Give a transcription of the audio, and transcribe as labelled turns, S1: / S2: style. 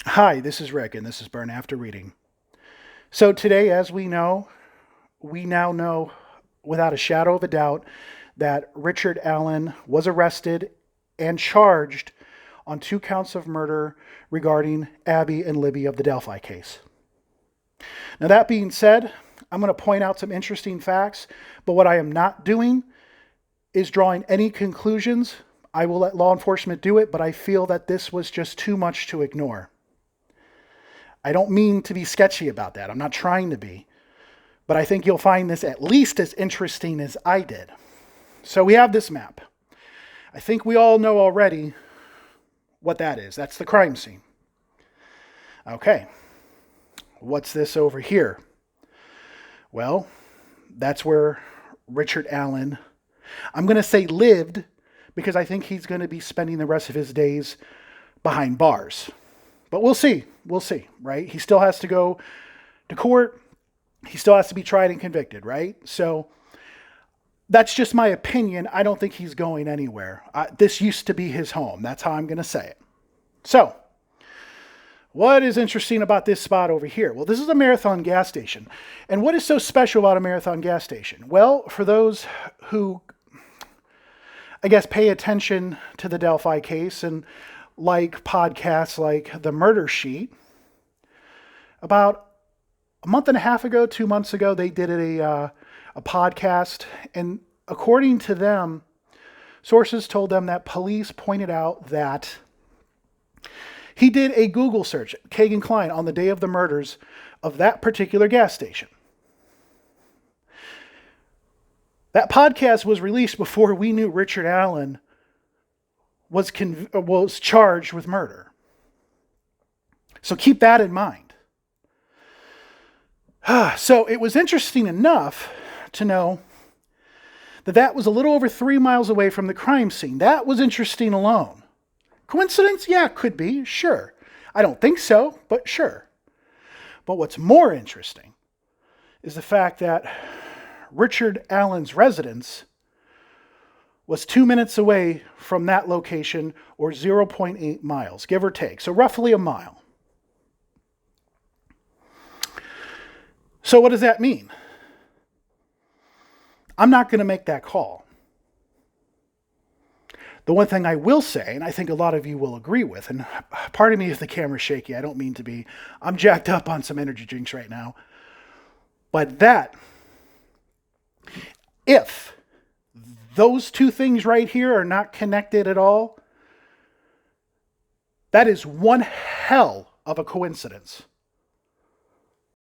S1: Hi, this is Rick, and this is Burn After Reading. So, today, as we now know without a shadow of a doubt that Richard Allen was arrested and charged on 2 counts of murder regarding Abby and Libby of the Delphi case. Now, that being said, I'm going to point out some interesting facts, but what I am not doing is drawing any conclusions. I will let law enforcement do it, but I feel that this was just too much to ignore. I don't mean to be sketchy about that. I'm not trying to be. But I think you'll find this at least as interesting as I did. So we have this map. I think we all know already what that is. That's the crime scene. Okay. What's this over here? Well, that's where Richard Allen, I'm going to say lived, because I think he's going to be spending the rest of his days behind bars. But we'll see. We'll see, right? He still has to go to court. He still has to be tried and convicted, right? So that's just my opinion. I don't think he's going anywhere. This used to be his home. That's how I'm going to say it. So, what is interesting about this spot over here? Well, this is a Marathon gas station. And what is so special about a Marathon gas station? Well, for those who, I guess, pay attention to the Delphi case and like podcasts like The Murder Sheet, about a month and a half ago, 2 months ago, they did a podcast. And according to them, sources told them that police pointed out that he did a Google search, Kegan Kline, on the day of the murders of that particular gas station. That podcast was released before we knew Richard Allen was charged with murder. So keep that in mind. So it was interesting enough to know that that was a little over 3 miles away from the crime scene. That was interesting alone. Coincidence? Yeah, could be, sure. I don't think so, but sure. But what's more interesting is the fact that Richard Allen's residence was 2 minutes away from that location, or 0.8 miles, give or take. So roughly a mile. So what does that mean? I'm not going to make that call. The one thing I will say, and I think a lot of you will agree with, and pardon me if the camera's shaky, I don't mean to be. I'm jacked up on some energy drinks right now. But that, if those two things right here are not connected at all, that is one hell of a coincidence.